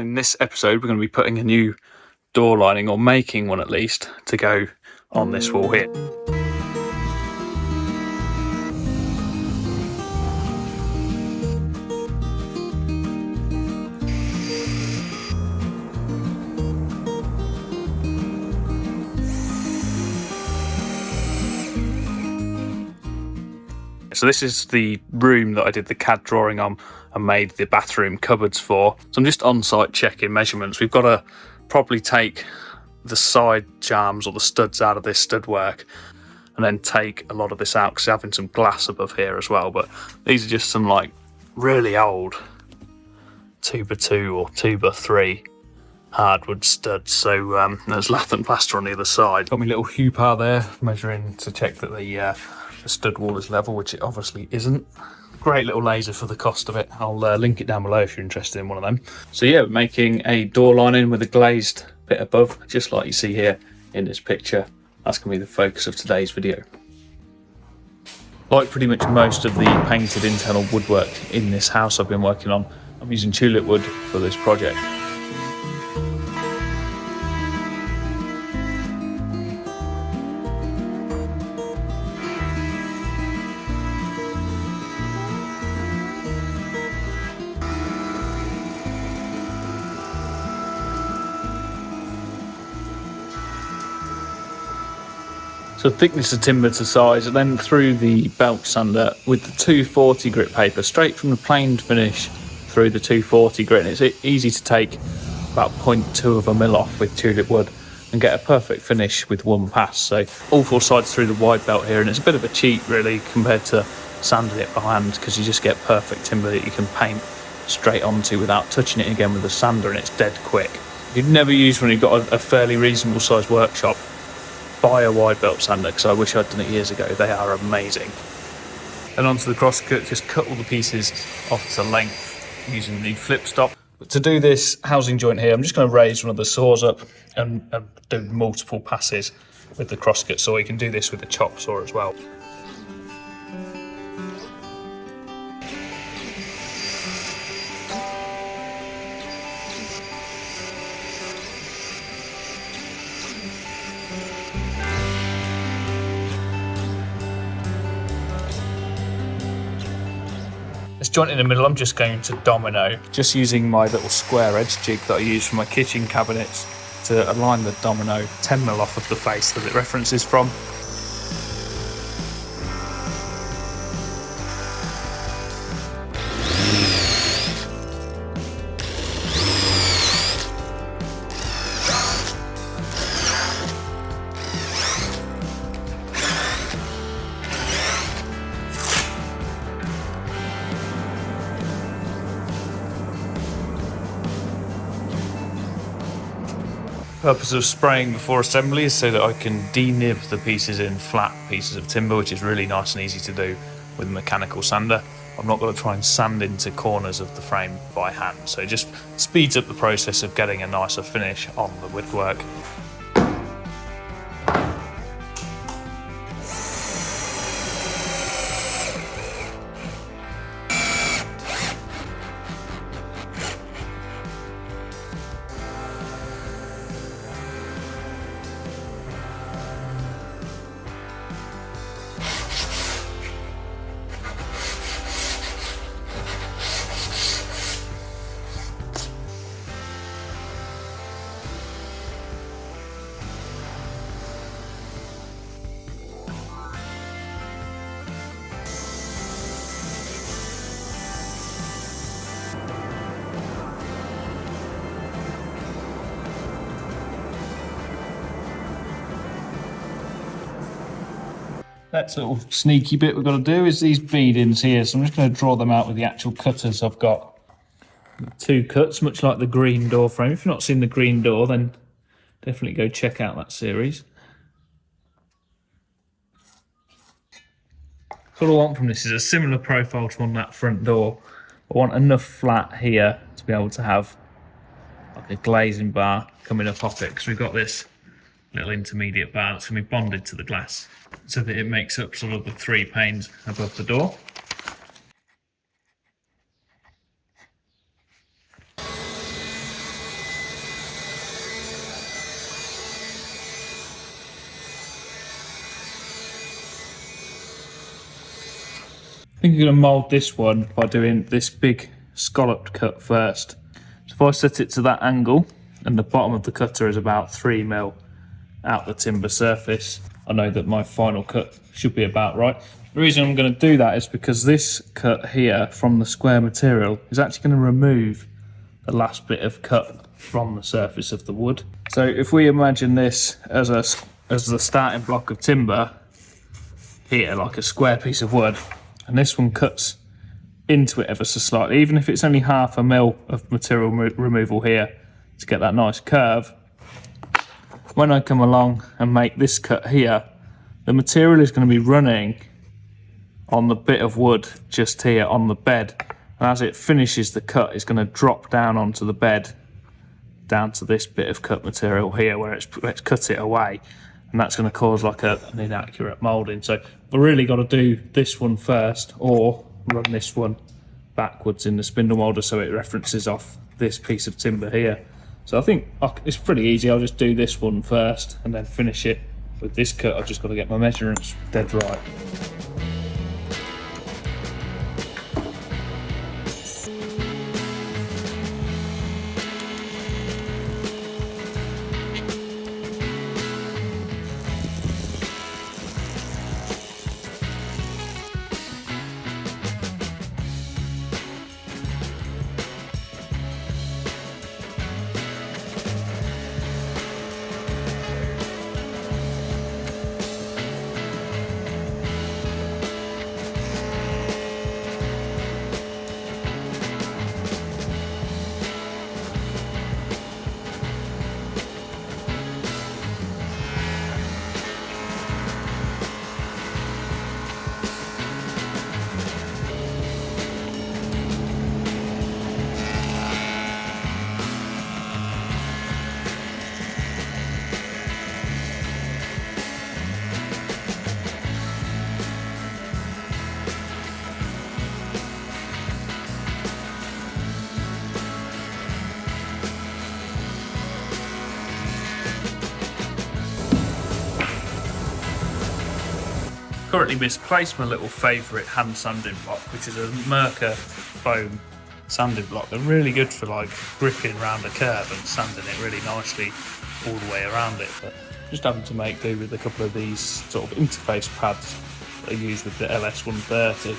In this episode, we're going to be putting a new door lining, or making one at least, to go on this wall here. So this is the room that I did the CAD drawing on and made the bathroom cupboards for. So I'm just on site checking measurements. We've got to probably take the side jambs or the studs out of this stud work and then take a lot of this out because we're having some glass above here as well. But these are just some like really old 2x2 or 2x3 hardwood studs. So there's lath and plaster on the other side. Got my little hue bar there measuring to check that the stud wall is level, which it obviously isn't. Great little laser for the cost of it. I'll link it down below if you're interested in one of them. So yeah, we're making a door lining with a glazed bit above, just like you see here in this picture. That's going to be the focus of today's video. Like pretty much most of the painted internal woodwork in this house I've been working on, I'm using tulip wood for this project. So thickness of timber to size, and then through the belt sander with the 240 grit paper, straight from the planed finish through the 240 grit. And it's easy to take about 0.2 of a mil off with tulip wood and get a perfect finish with one pass. So all four sides through the wide belt here, and it's a bit of a cheat really compared to sanding it by hand, because you just get perfect timber that you can paint straight onto without touching it again with the sander, and it's dead quick. You'd never use when you've got a fairly reasonable sized workshop, buy a wide belt sander, because I wish I'd done it years ago. They are amazing. And onto the cross cut, just cut all the pieces off to length using the flip stop. But to do this housing joint here, I'm just going to raise one of the saws up and do multiple passes with the cross cut saw. You can do this with the chop saw as well. This joint in the middle, I'm just going to domino, just using my little square edge jig that I use for my kitchen cabinets to align the domino 10mm off of the face that it references from. Purpose of spraying before assembly is so that I can denib the pieces in flat pieces of timber, which is really nice and easy to do with a mechanical sander. I'm not going to try and sand into corners of the frame by hand, so it just speeds up the process of getting a nicer finish on the woodwork. Next little sneaky bit we've got to do is these bead-ins here. So I'm just going to draw them out with the actual cutters I've got. Two cuts, much like the green door frame. If you've not seen the green door, then definitely go check out that series. So what I want from this is a similar profile to on that front door. I want enough flat here to be able to have like a glazing bar coming up off it, because we've got this little intermediate bar that's going to be bonded to the glass so that it makes up sort of the 3 panes above the door. I think I'm going to mould this one by doing this big scalloped cut first. So if I set it to that angle, and the bottom of the cutter is about 3mm out the timber surface, I know that my final cut should be about right. The reason I'm going to do that is because this cut here from the square material is actually going to remove the last bit of cut from the surface of the wood. So if we imagine this as the starting block of timber here, like a square piece of wood, and this one cuts into it ever so slightly, even if it's only 1/2 mil of material removal here to get that nice curve. When I come along and make this cut here, the material is going to be running on the bit of wood just here on the bed, and as it finishes the cut, it's going to drop down onto the bed, down to this bit of cut material here where it's cut it away, and that's going to cause like an inaccurate moulding. So we've really got to do this one first, or run this one backwards in the spindle moulder so it references off this piece of timber here. So I think it's pretty easy. I'll just do this one first and then finish it with this cut. I've just got to get my measurements dead right. Currently misplaced my little favourite hand sanding block, which is a Merkur foam sanding block. They're really good for like gripping around a curve and sanding it really nicely all the way around it. But just having to make do with a couple of these sort of interface pads that I use with the LS130.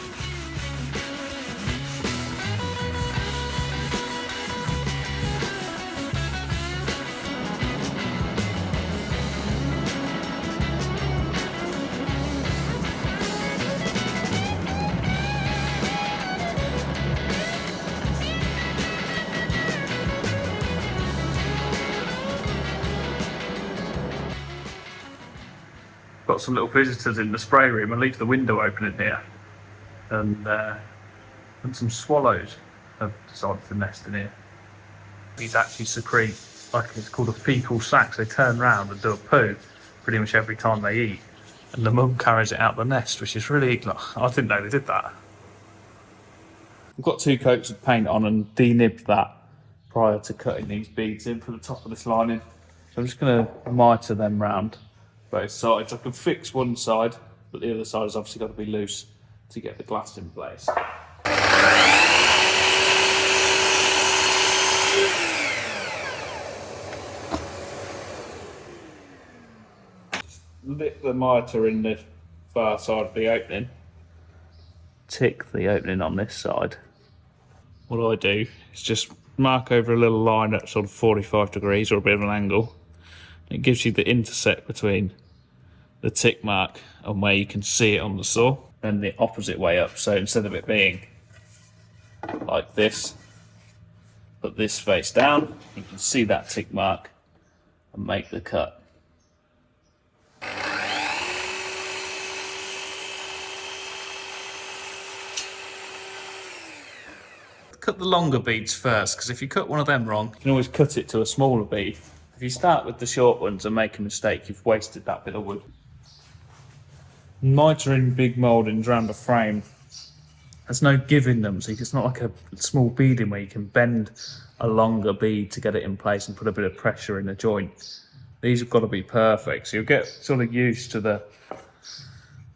Got some little visitors in the spray room. I leave the window open in here, and some swallows have decided to nest in here. These actually secrete, like it's called a fecal sac. They turn round and do a poo pretty much every time they eat, and the mum carries it out the nest, which is really, I didn't know they did that. I've got 2 coats of paint on and denibbed that prior to cutting these beads in for the top of this lining. So I'm just going to mitre them round both sides. I can fix one side, but the other side has obviously got to be loose to get the glass in place. Just lick the mitre in the far side of the opening. Tick the opening on this side. What I do is just mark over a little line at sort of 45 degrees or a bit of an angle. It gives you the intersect between the tick mark and where you can see it on the saw, and the opposite way up. So instead of it being like this, put this face down, you can see that tick mark and make the cut. Cut the longer beads first, because if you cut one of them wrong, you can always cut it to a smaller bead. If you start with the short ones and make a mistake, you've wasted that bit of wood. Mitering big mouldings around a frame, there's no give in them, so it's not like a small beading where you can bend a longer bead to get it in place and put a bit of pressure in the joint. These have got to be perfect, so you'll get sort of used to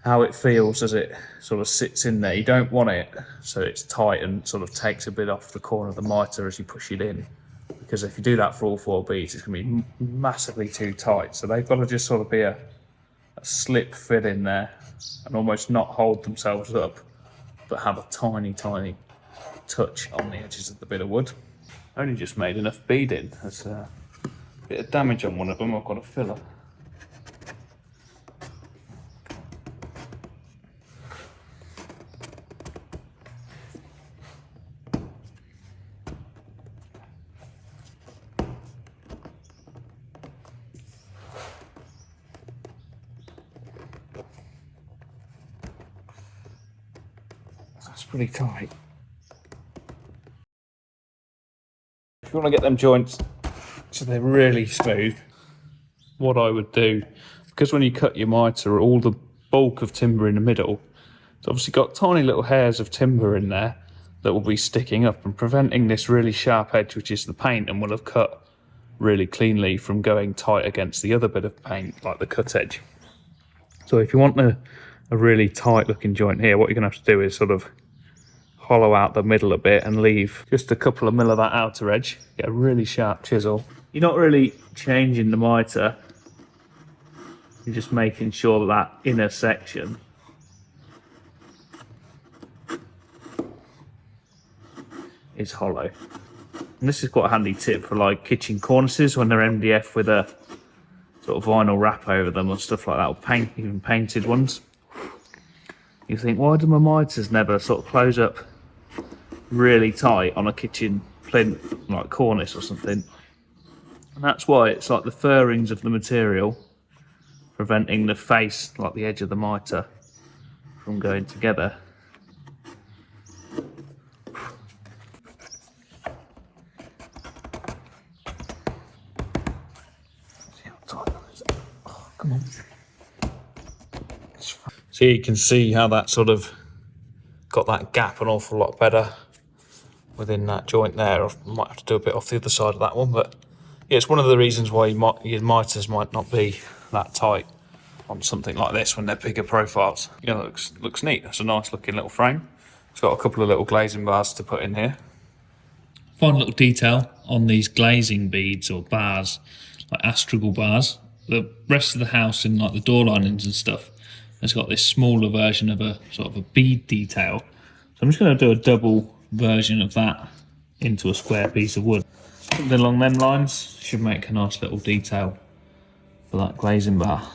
how it feels as it sort of sits in there. You don't want it so it's tight and sort of takes a bit off the corner of the mitre as you push it in, because if you do that for all 4 beads, it's going to be massively too tight. So they've got to just sort of be a slip fit in there and almost not hold themselves up, but have a tiny touch on the edges of the bit of wood. Only just made enough beading. There's a bit of damage on one of them. I've got a filler. That's pretty tight. If you want to get them joints so they're really smooth, what I would do, because when you cut your mitre, all the bulk of timber in the middle, it's obviously got tiny little hairs of timber in there that will be sticking up and preventing this really sharp edge, which is the paint, and will have cut really cleanly, from going tight against the other bit of paint, like the cut edge. So if you want a really tight looking joint here, what you're going to have to do is sort of hollow out the middle a bit and leave just a couple of mil of that outer edge. Get a really sharp chisel. You're not really changing the mitre, you're just making sure that inner section is hollow. And this is quite a handy tip for like kitchen cornices when they're MDF with a sort of vinyl wrap over them or stuff like that, or paint, even painted ones. You think, why do my mitres never sort of close up really tight on a kitchen plinth, like cornice or something? And that's why it's like the furrings of the material preventing the face, like the edge of the mitre, from going together. See how tight that is. Oh, come on. So you can see how that sort of got that gap an awful lot better within that joint there. I might have to do a bit off the other side of that one, but yeah, it's one of the reasons why your mitres might not be that tight on something like this when they're bigger profiles. Yeah, looks neat. That's a nice looking little frame. It's got a couple of little glazing bars to put in here. Final little detail on these glazing beads or bars, like astragal bars. The rest of the house, in like the door linings and stuff, has got this smaller version of a sort of a bead detail. So I'm just going to do a double version of that into a square piece of wood. Something along them lines should make a nice little detail for that glazing bar.